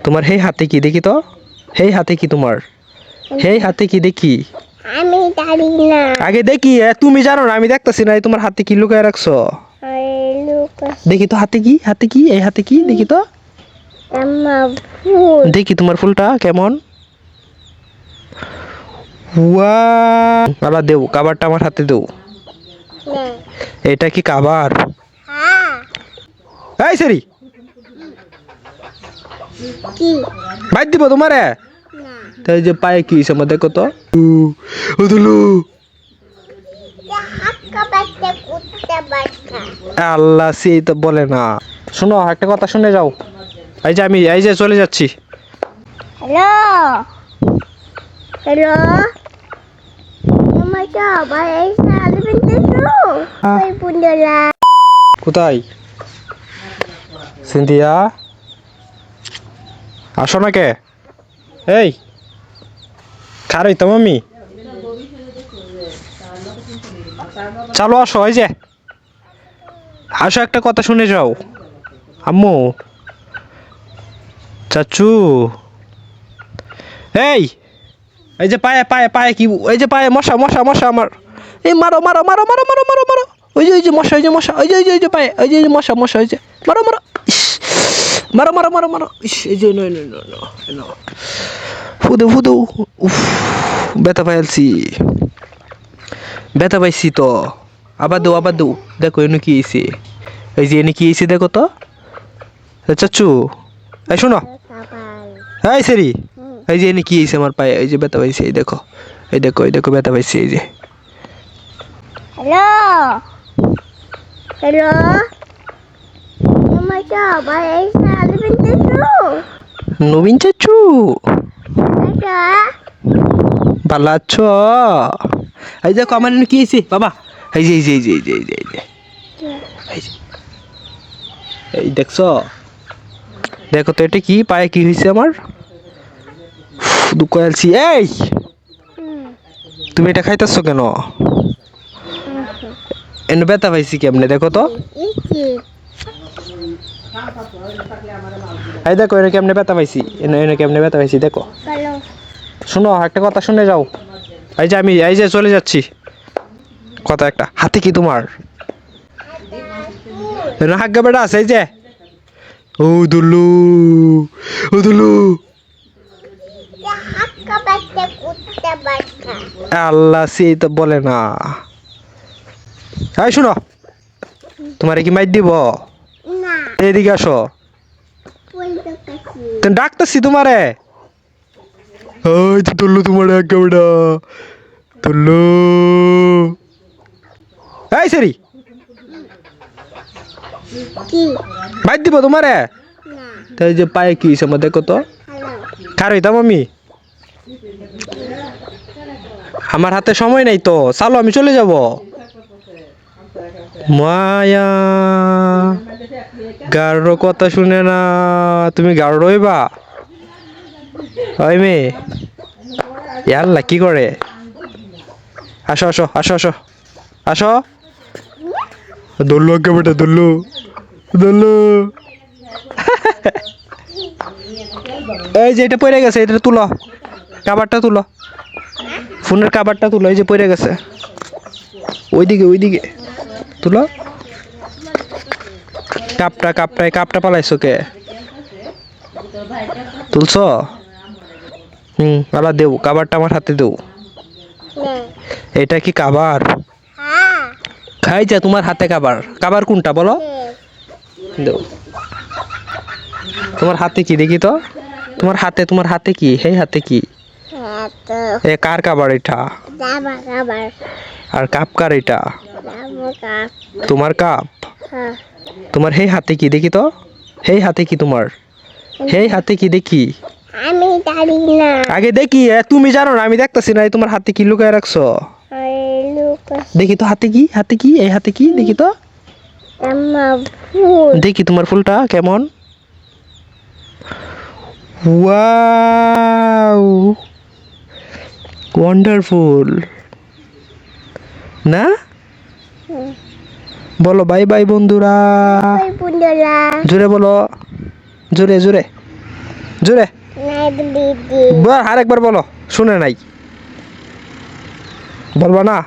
তোমার সেই হাতে কি দেখি তো, সেই হাতে কি তোমার, সেই হাতে কি দেখি? আমি জানি না। আগে দেখি, তুমি জানো না, আমি দেখতেছি না। তোমার হাতে কি লুকায় রাখছো? দেখি তো হাতে কি, হাতে কি, এই হাতে কি দেখি তো। আমার ফুল। দেখি তোমার ফুলটা কেমন। ওয়াও, আলা দেও, কাবারটা আমার হাতে দেও। না। এটা কি কাবার? হ্যাঁ। এই সেরি, কি? বাইর দিব তোমারে। না। তাই যে পায়ে কি হয়েছে আমার দেখো তো। ও দুলু, হাক্কা বাচ্চা কুত্তা বাচ্চা। আল্লাহ সে তো বলে না। শোনো একটা কথা শুনে যাও। এই যে আমি এই যে চলে যাচ্ছি। হ্যালো। হ্যালো। আমার সবাই এই সালে বিনতেছো। ওই বুন্ডলা। কোথায় সিন্ধিয়া? আসো না কে? এই খারই তো মামি, চালো আসো। এই যে আসো, একটা কথা শুনে যাও। আম্মু, চাচু, এই এই যে পায়ে পায়ে পায়ে কি, এই যে পায়ে মশা মশা মশা আমার। এই মারো মারো মারো মারো মারো মারো মারো। ওই যে মশা, ওই যে মশা, ওই যে ওই যে পায়ে, ওই যে মশা মশা, ওই যে মারো মারো। ইস, মারো মারো মারো মারো। ইস, এই যে no no no no no, ফুদু ফুদু। উফ, ব্যথা পাইছি, ব্যথা পাইছি তো। আবার দো আবার দো। দেখো এনে কি হয়েছে, এই যে এনে কি হয়েছে দেখো তো। চাচু, এই শোনো। এই সেরি, এই যে এনে কি হয়েছে আমার পায়ে, এই যে ব্যথা পাইছে। এই দেখো, এই দেখো, এই দেখো ব্যথা পাইছে। এই যে হ্যালো। হ্যালো। আমার সবাই এই সালে বিনতেছো। নবীন চাচু, আচ্ছা। ভালো আছো? এই দেখো আমার এনে কি হয়েছে বাবা। এই যে এই যে এই যে এই যে এই যে এই যে এই যে, এই দেখছো, দেখো তো এটা কি পায়ে কি হয়েছে আমার। দুঃখ আলছি। এই তুমি এটা খাইতেছো কেন? এনে ব্যথা পাইছি কেমনে দেখো তো। এই দেখো এনে কেমনে ব্যথা পাইছি, এনে এনে কেমনে ব্যথা পাইছি দেখো। শোনো একটা কথা শুনে যাও। এই যে আমি এই যে চলে যাচ্ছি। কথা একটা, হাতে কি তোমার? হাগ্গা বেড়া আছে এই যে। ও দুলু, ও দুলু। হাক্কা বাচ্চা কুত্তা বাচ্চা। আল্লাহ সে তো বলে না। এই শোনো, তোমারে কি মাইর দিব? না। এদিকে আসো, ওই দেখাচ্ছি। তুমি ডাকতেছি তোমারে। ওই তো তুললু তোমার এক বেটা, তুললু। এই সেরি, কি? মাইর দিব তোমারে। না। তাই যে পায়ে কি হয়েছে আমার দেখো তো। হ্যালো। খারই তাম আমি, আমার হাতে সময় নাই তো, চালো আমি চলে যাব। মায়া গাঢ় কথা শুনে না, তুমি গাঢ় রইবা। ওই মেয়ে, ইয়াল্লা কি করে? আসো আসো আসো আসো আসো। দল্লু আগে বেটা, দল্লু দল্লু। এই যে এটা পড়ে গেছে, এটা তুলো, কাবারটা তুলো, ফোনের কাবারটা তুলো। এই যে পড়ে গেছে, ওইদিকে ওইদিকে তুলো। কাপটা কাপটায় কাপটা পালাইছো কে? তুলছো? আলা দেও, কাবারটা আমার হাতে দেও। না। এটা কি কাবার? হ্যাঁ। খাই যা তোমার হাতে কাবার, কাবার কোনটা বলো? দেও। তোমার হাতে কি দেখি তো, তোমার হাতে, তোমার হাতে কি, সেই হাতে কি? হ্যাঁ তো। এ কার কাবার এটা? যাবার যাবার। আর কাপ কার এটা? যাবো কাপ। তোমার কাপ। হ্যাঁ। তোমার সেই হাতে কি দেখি তো, সেই হাতে কি তোমার, সেই হাতে কি দেখি? আমি জানি না। আগে দেখি, তুমি জানো না, আমি দেখতেছি না। তোমার হাতে কি লুকায় রাখছো? দেখি তো হাতে কি, হাতে কি, এই হাতে কি দেখি তো। আমার ফুল। দেখি তোমার ফুলটা কেমন। ওয়াও, ওয়ান্ডারফুল না? বলো বাই বাই বন্ধুরা। ওই বুন্ডলা। জোরে বলো, জোরে জোরে। জোরে দিদি আরেকবার বলো, শুনে নাই, বলবা না?